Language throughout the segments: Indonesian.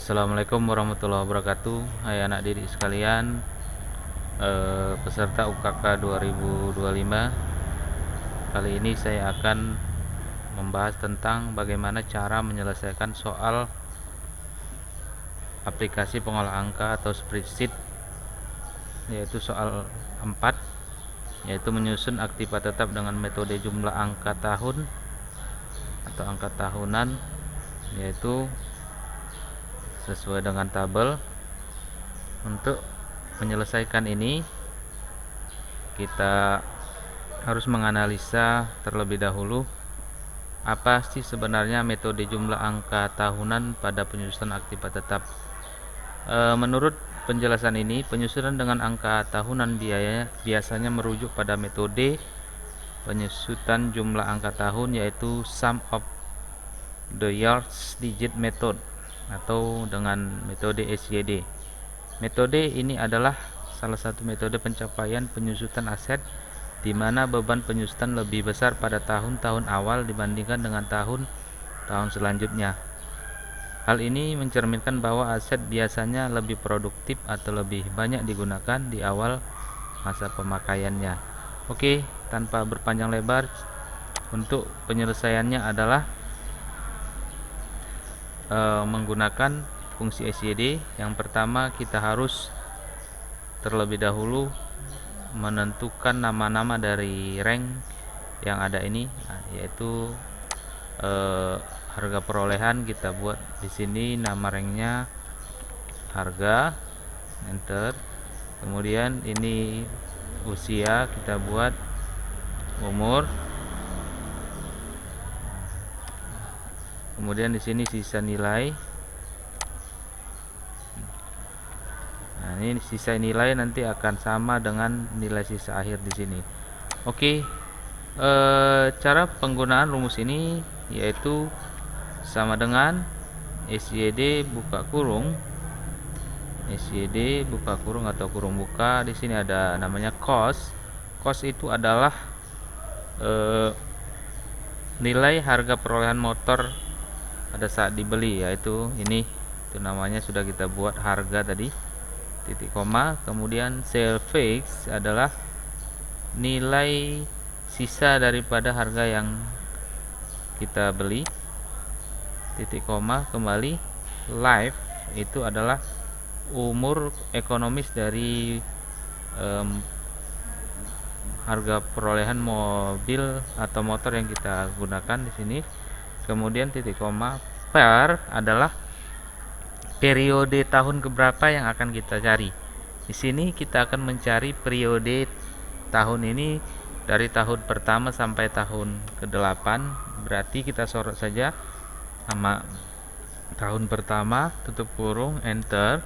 Assalamualaikum warahmatullahi wabarakatuh. Hai anak didik sekalian, peserta UKK 2025. Kali ini saya akan membahas tentang bagaimana cara menyelesaikan soal aplikasi pengolah angka atau spreadsheet, yaitu soal 4, yaitu menyusun aktiva tetap dengan metode jumlah angka tahun atau angka tahunan, yaitu sesuai dengan tabel. Untuk menyelesaikan ini, kita harus menganalisa terlebih dahulu apa sih sebenarnya metode jumlah angka tahunan pada penyusunan aktiva tetap. Menurut penjelasan ini, penyusunan dengan angka tahunan biasanya merujuk pada metode penyusutan jumlah angka tahun, yaitu sum of the years digit method atau dengan metode SYD. Metode ini adalah salah satu metode pencapaian penyusutan aset di mana beban penyusutan lebih besar pada tahun-tahun awal dibandingkan dengan tahun-tahun selanjutnya. Hal ini mencerminkan bahwa aset biasanya lebih produktif atau lebih banyak digunakan di awal masa pemakaiannya. Oke, tanpa berpanjang lebar, untuk penyelesaiannya adalah menggunakan fungsi SYD. Yang pertama, kita harus terlebih dahulu menentukan nama-nama dari rank yang ada ini, yaitu harga perolehan. Kita buat di sini nama ranknya harga, enter. Kemudian ini usia, kita buat umur. Kemudian di sini sisa nilai. Nah, ini sisa nilai nanti akan sama dengan nilai sisa akhir di sini. Oke, cara penggunaan rumus ini yaitu sama dengan SYD buka kurung, SYD buka kurung atau kurung buka. Di sini ada namanya cost. Cost itu adalah nilai harga perolehan motor pada saat dibeli, yaitu ini, itu namanya sudah kita buat harga tadi, titik koma. Kemudian sale fix adalah nilai sisa daripada harga yang kita beli, titik koma. Kembali life itu adalah umur ekonomis dari harga perolehan mobil atau motor yang kita gunakan di sini. Kemudian titik koma. Per adalah periode tahun keberapa yang akan kita cari. Di sini kita akan mencari periode tahun ini dari tahun pertama sampai tahun ke-8. Berarti kita sorot saja nama tahun pertama, tutup kurung, enter.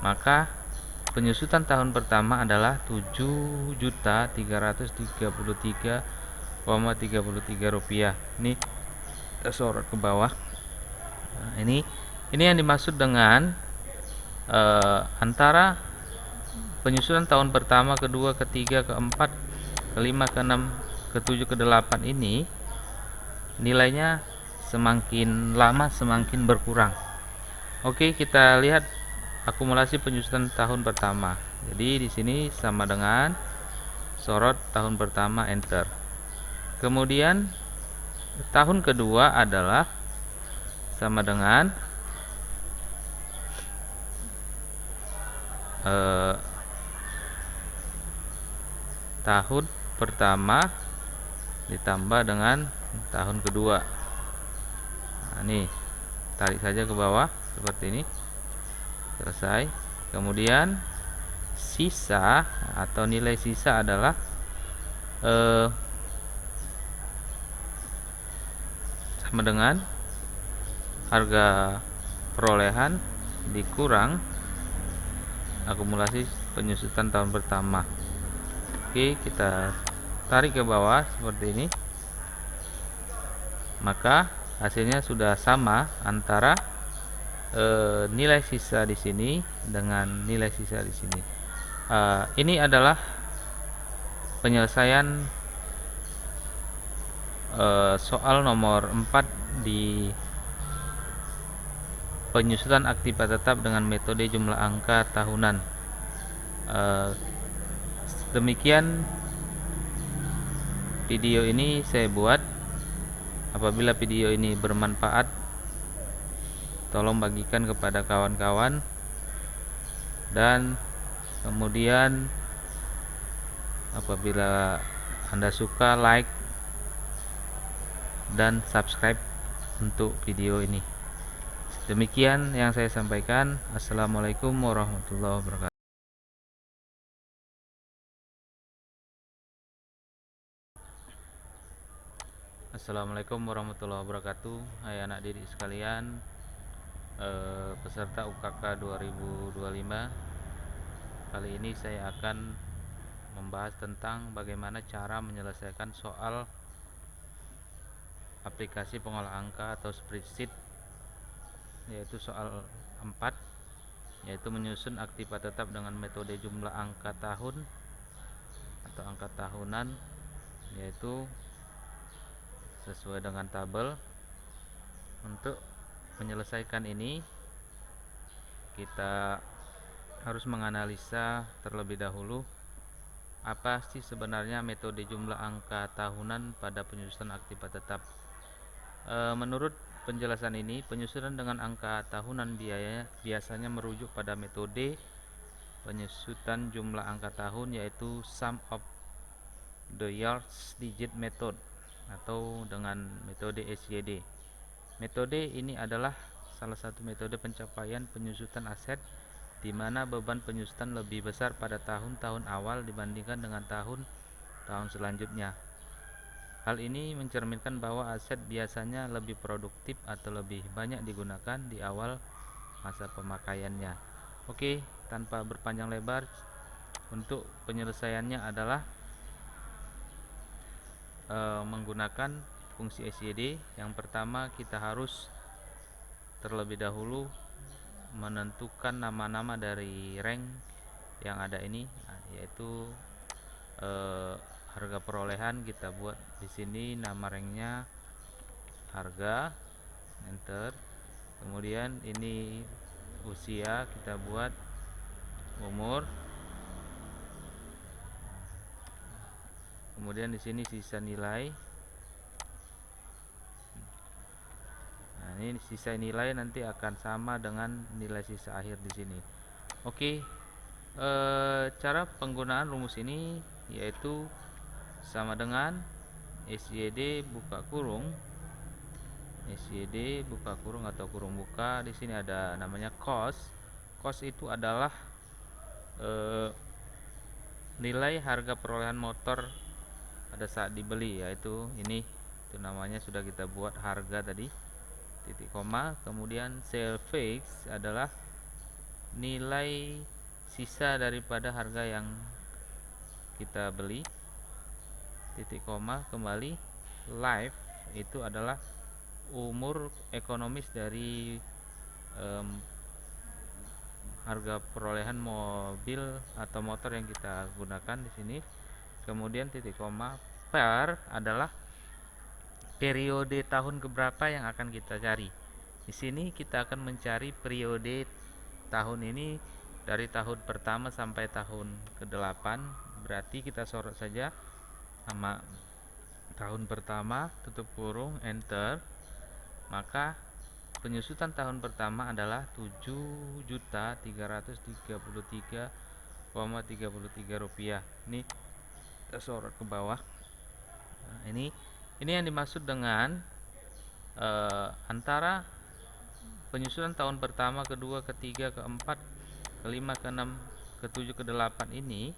Maka penyusutan tahun pertama adalah 7.333,33 rupiah. Ini kita sorot ke bawah. Nah, ini yang dimaksud dengan antara penyusunan tahun pertama, kedua, ketiga, keempat, kelima, keenam, ketujuh, ke-8 ini nilainya semakin lama semakin berkurang. Oke, kita lihat akumulasi penyusutan tahun pertama. Jadi di sini sama dengan sorot tahun pertama, enter. Kemudian tahun kedua adalah sama dengan tahun pertama ditambah dengan tahun kedua. Nah, nih tarik saja ke bawah seperti ini, selesai. Kemudian sisa atau nilai sisa adalah sama dengan harga perolehan dikurang akumulasi penyusutan tahun pertama. Oke, kita tarik ke bawah seperti ini. Maka hasilnya sudah sama antara nilai sisa di sini dengan nilai sisa di sini. Ini adalah penyelesaian soal nomor 4 di penyusunan aktiva tetap dengan metode jumlah angka tahunan. Demikian video ini saya buat. Apabila video ini bermanfaat, tolong bagikan kepada kawan-kawan, dan kemudian apabila Anda suka, like dan subscribe untuk video ini. Demikian yang saya sampaikan. Assalamualaikum warahmatullahi wabarakatuh. Assalamualaikum warahmatullahi wabarakatuh. Hai anak didik sekalian, peserta UKK 2025. Kali ini saya akan membahas tentang bagaimana cara menyelesaikan soal aplikasi pengolah angka atau spreadsheet, yaitu soal 4, yaitu menyusun aktiva tetap dengan metode jumlah angka tahun atau angka tahunan, yaitu sesuai dengan tabel. Untuk menyelesaikan ini, kita harus menganalisa terlebih dahulu apa sih sebenarnya metode jumlah angka tahunan pada penyusunan aktiva tetap. Menurut penjelasan ini, penyusunan dengan angka tahunan biasanya merujuk pada metode penyusutan jumlah angka tahun, yaitu sum of the years digit method atau dengan metode SYD. Metode ini adalah salah satu metode pencapaian penyusutan aset di mana beban penyusutan lebih besar pada tahun-tahun awal dibandingkan dengan tahun-tahun selanjutnya. Hal ini mencerminkan bahwa aset biasanya lebih produktif atau lebih banyak digunakan di awal masa pemakaiannya. Oke, tanpa berpanjang lebar, untuk penyelesaiannya adalah menggunakan fungsi SYD. Yang pertama, kita harus terlebih dahulu menentukan nama-nama dari rank yang ada ini, yaitu harga perolehan. Kita buat di sini nama ranknya harga, enter. Kemudian ini usia, kita buat umur. Kemudian di sini sisa nilai. Nah, ini sisa nilai nanti akan sama dengan nilai sisa akhir di sini. Oke, cara penggunaan rumus ini yaitu sama dengan SYD buka kurung, SYD buka kurung atau kurung buka. Di sini ada namanya cost. Cost itu adalah nilai harga perolehan motor pada saat dibeli, yaitu ini, itu namanya sudah kita buat harga tadi, titik koma. Kemudian sale fix adalah nilai sisa daripada harga yang kita beli, titik koma. Kembali life itu adalah umur ekonomis dari harga perolehan mobil atau motor yang kita gunakan di sini. Kemudian titik koma. Per adalah periode tahun keberapa yang akan kita cari. Di sini kita akan mencari periode tahun ini dari tahun pertama sampai tahun ke-8. Berarti kita sorot saja sama tahun pertama, tutup kurung, enter. Maka penyusutan tahun pertama adalah 7.333,33 rupiah. Ini kita sorot ke bawah. Nah, ini yang dimaksud dengan antara penyusunan tahun pertama, kedua, ketiga, keempat, kelima, keenam, ketujuh, ke-8 ini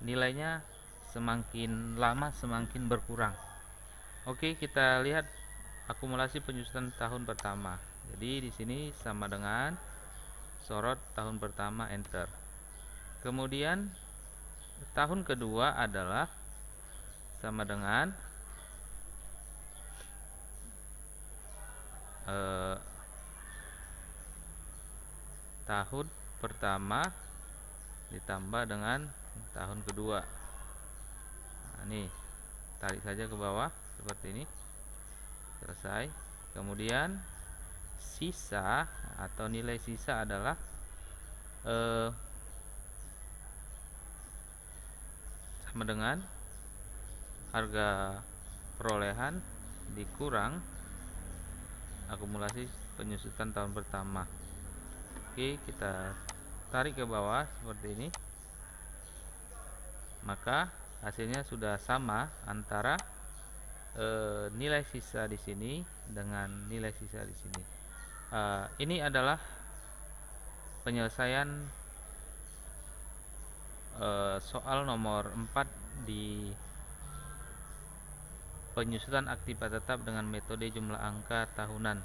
nilainya semakin lama semakin berkurang. Oke, kita lihat akumulasi penyusunan tahun pertama. Jadi di sini sama dengan sorot tahun pertama, enter. Kemudian tahun kedua adalah sama dengan tahun pertama ditambah dengan tahun kedua. Nah, ini tarik saja ke bawah seperti ini. Selesai. Kemudian sisa atau nilai sisa adalah eh, sama dengan harga perolehan dikurang akumulasi penyusutan tahun pertama. Oke, kita tarik ke bawah seperti ini. Maka hasilnya sudah sama antara nilai sisa di sini dengan nilai sisa di sini. Ini adalah penyelesaian soal nomor 4 di penyusutan aktiva tetap dengan metode jumlah angka tahunan.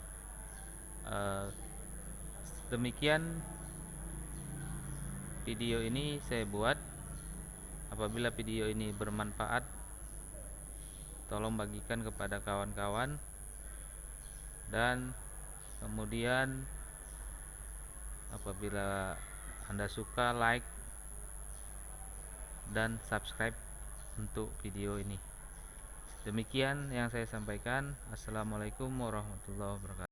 Demikian video ini saya buat. Apabila video ini bermanfaat, tolong bagikan kepada kawan-kawan, dan kemudian apabila Anda suka, like dan subscribe untuk video ini. Demikian yang saya sampaikan. Assalamualaikum warahmatullahi wabarakatuh.